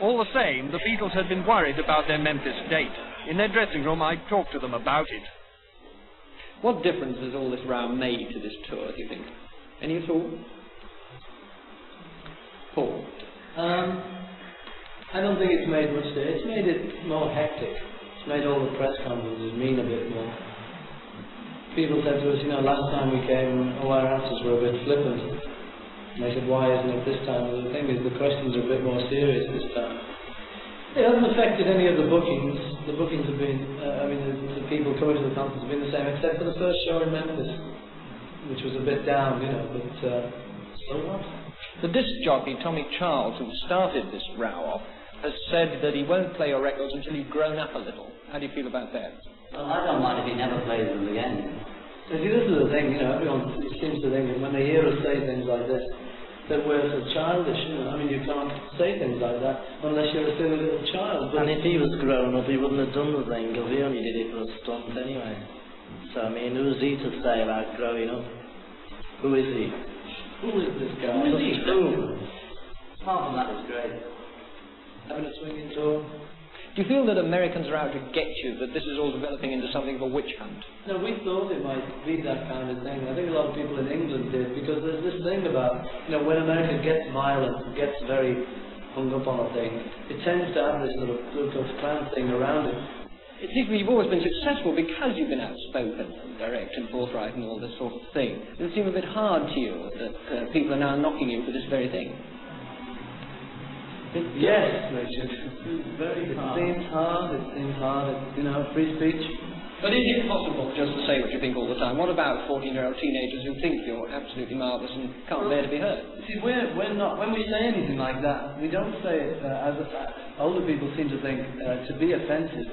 All the same, the Beatles had been worried about their Memphis date. In their dressing room, I talked to them about it. What difference has all this row made to this tour, do you think? Any at all? Paul? I don't think it's made much there. It's made it more hectic. It's made all the press conferences mean a bit more. People said to us, you know, last time we came, all our answers were a bit flippant. And I said, why isn't it this time? Well, the thing is, the questions are a bit more serious this time. It hasn't affected any of the bookings. The bookings have been, the people coming to the conference have been the same, except for the first show in Memphis, which was a bit down, you know, but so what? The disc jockey, Tommy Charles, who started this row off, has said that he won't play your records until you've grown up a little. How do you feel about that? Well, I don't mind if he never plays them again. So see, this is the thing, you know, everyone seems to think that when they hear us say things like this, that we're so childish, you know. I mean, you can't say things like that unless you're a silly little child. But and if he was grown up, he wouldn't have done the thing, because he only did it for a stunt anyway. So, I mean, who's he to say about growing up? Who is he? Who is this guy? Who is he? Who? Apart from that, it's great. Having a swinging tour. Do you feel that Americans are out to get you, that this is all developing into something of a witch hunt? No, we thought it might be that kind of thing. I think a lot of people in England did, because there's this thing about, you know, when America gets violent, gets very hung up on a thing, it tends to have this little Ku Klux Klan thing around it. It seems to me you've always been successful because you've been outspoken and direct and forthright and all this sort of thing. Does it seem a bit hard to you that people are now knocking you for this very thing? Yes, Richard. It seems hard. It's, you know, free speech. But is it possible just to say what you think all the time? What about 14-year-old teenagers who think you're absolutely marvellous and can't bear to be heard? See, we're not, when we say anything like that, we don't say it as older people seem to think to be offensive.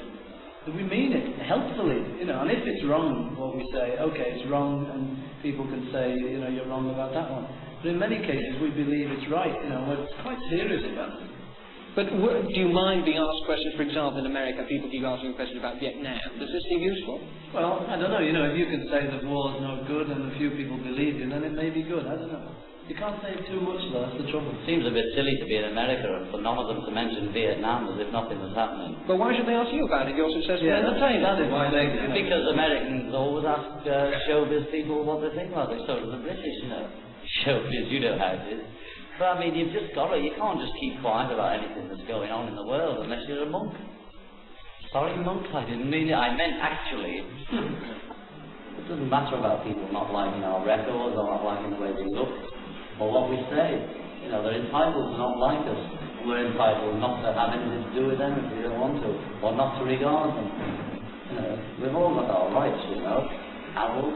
We mean it helpfully, you know, and if it's wrong, what we say, okay, it's wrong, and people can say, you know, you're wrong about that one. But in many cases, we believe it's right, you know, we're quite serious about it. But do you mind being asked questions, for example, in America, people keep asking questions about Vietnam. Does this seem useful? Well, I don't know, you know, if you can say that war's no good and a few people believe you, then it may be good, I don't know. You can't say too much, though, that's the trouble. It seems a bit silly to be in America and for none of them to mention Vietnam as if nothing was happening. But why should they ask you about it? You're successful entertainer. That is why they do. Because Americans always ask showbiz people what they think about it. So do the British, you know. Showbiz, you know how it is. But I mean, you've just got to, you can't just keep quiet about anything that's going on in the world unless you're a monk. Sorry, monk, I didn't mean it. I meant actually. It doesn't matter about people not liking our records or not liking the way we look or what we say. You know, they're entitled to not like us. We're entitled not to have anything to do with them if we don't want to, or not to regard them. You know, we've all got our rights, you know. Harold.